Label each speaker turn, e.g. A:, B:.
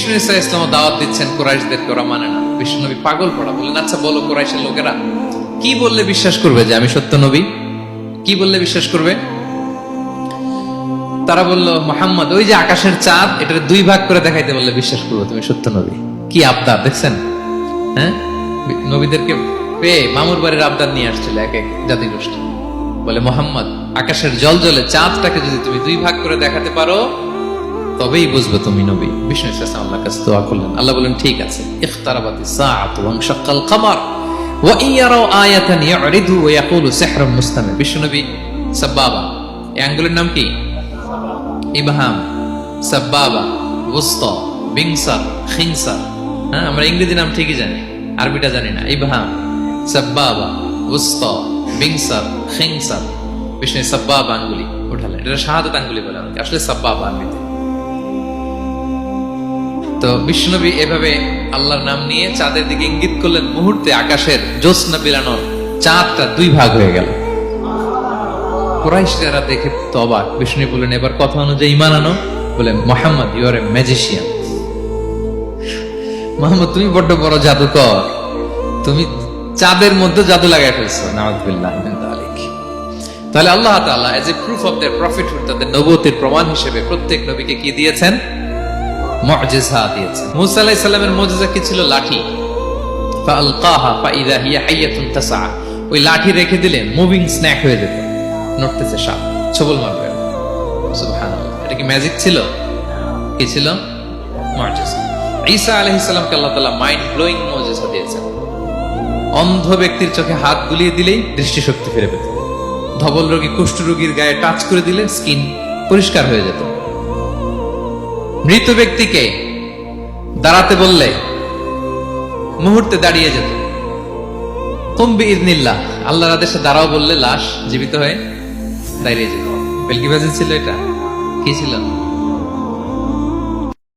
A: বিষ্ণু ইসলাম দাওয়াত দিচ্ছেন কুরাইশদেরকে, ওরা মানে না। বিষ্ণু নবী পাগল পড়া, বললেন আচ্ছা বলো কুরাইশের লোকেরা কি বললে বিশ্বাস করবে যে আমি সত্য নবী? কি বললে বিশ্বাস করবে? তারা বলল, মুহাম্মদ ওই যে আকাশের চাঁদ, এটা দুই ভাগ করে দেখাইতে বললে বিশ্বাস করবো তুমি সত্য নবী। কি আবদার দেখছেন? হ্যাঁ, নবীদেরকে পেয়ে মামুর বাড়ির আবদার নিয়ে আসছিল এক এক জাতিগোষ্ঠী। বলে মুহাম্মদ আকাশের জল জলে চাঁদটাকে যদি তুমি দুই ভাগ করে দেখাতে পারো তবেই বুঝবে তুমি নবী। বিষ্ণু ইসলাম আল্লাহর কাছে দোয়া করলেন, আল্লাহ বললেন ঠিক আছে। ইখতারাবাতিস সাআতু ওয়ানশাক্কাল কমার ওয়া ইন ইয়ারাউ আয়াতান ইয়ারিদু ওয়া ইয়াকুলু সিহরুন মুস্তামির। বিষ্ণু নবী সাব্বাবা, এই আঙ্গুলের নাম কি? ইবহাম, সাব্বাবা, ওয়াসতা, বিনসার, খিনসার। হ্যাঁ, আমরা ইংরেজি নাম ঠিকই জানি, আরবিটা জানি না। ইবহাম, সাব্বাবা, ওয়াসতা, বিনসার, খিনসার। বিষ্ণু সাব্বাবা আঙ্গুলি উঠালেন, এটা শাহাদাত আঙ্গুলি বলে, আসলে সাব্বাবা আরবিতে। তো বিষ্ণুনবী এভাবে আল্লাহর নাম নিয়ে চাঁদের দিকে ইঙ্গিত করলেন, মুহূর্তে আকাশের জ্যোৎস্না বিলানো চাঁদটা দুই ভাগ হয়ে গেল। কুরাইশরা দেখে তো অবাক। বিষ্ণু বললেন, এবার কথা অনুযায়ী ঈমান আনো। বলে, Muhammad you are a magician. Muhammad তুমি বড্ড বড় জাদুকর, তুমি চাঁদের মধ্যে জাদু লাগাই ফেলছো। নাউযুবিল্লাহি মিন যালিক। তাহলে আল্লাহ তাআলা as a proof of their প্রফিটহুড, তাদের নবুয়তের প্রমাণ হিসেবে প্রত্যেক নবীকে কি দিয়েছেন? মুজিজা দিয়েছেন। মূসা আলাইহিস সালামের মুজিজা কি ছিল? লাঠি। ফাআলকাহা ফাইযা হিয়া হাইয়াতুন তাসআ। ওই লাঠি রেখে দিলেন, মুভিং স্ন্যাক হয়ে যেত, নড়তেছে সাপ, ছবল মারবে। সুবহানাল্লাহ। এটা কি ম্যাজিক ছিল? কি ছিল? মুজিজা। ঈসা আলাইহিস সালামকে আল্লাহ তাআলা মাইন্ড ব্লোয়িং মুজিজা দিয়েছেন। অন্ধ ব্যক্তির চোখে হাত বুলিয়ে দিলেই দৃষ্টিশক্তি ফিরে পেত। ধবল রোগী, কুষ্ঠ রোগীর গায়ে টাচ করে দিলে স্কিন পরিষ্কার হয়ে যেত। মৃত ব্যক্তিকে দাঁড়াতে বললে মুহূর্তে দাঁড়িয়ে যেত। কুম বিইذনিল্লাহ, আল্লাহর আদেশে দাঁড়াও বললে লাশ জীবিত হয়ে দাঁড়িয়ে যেত। বেলকিবাজি ছিল এটা? কি ছিল?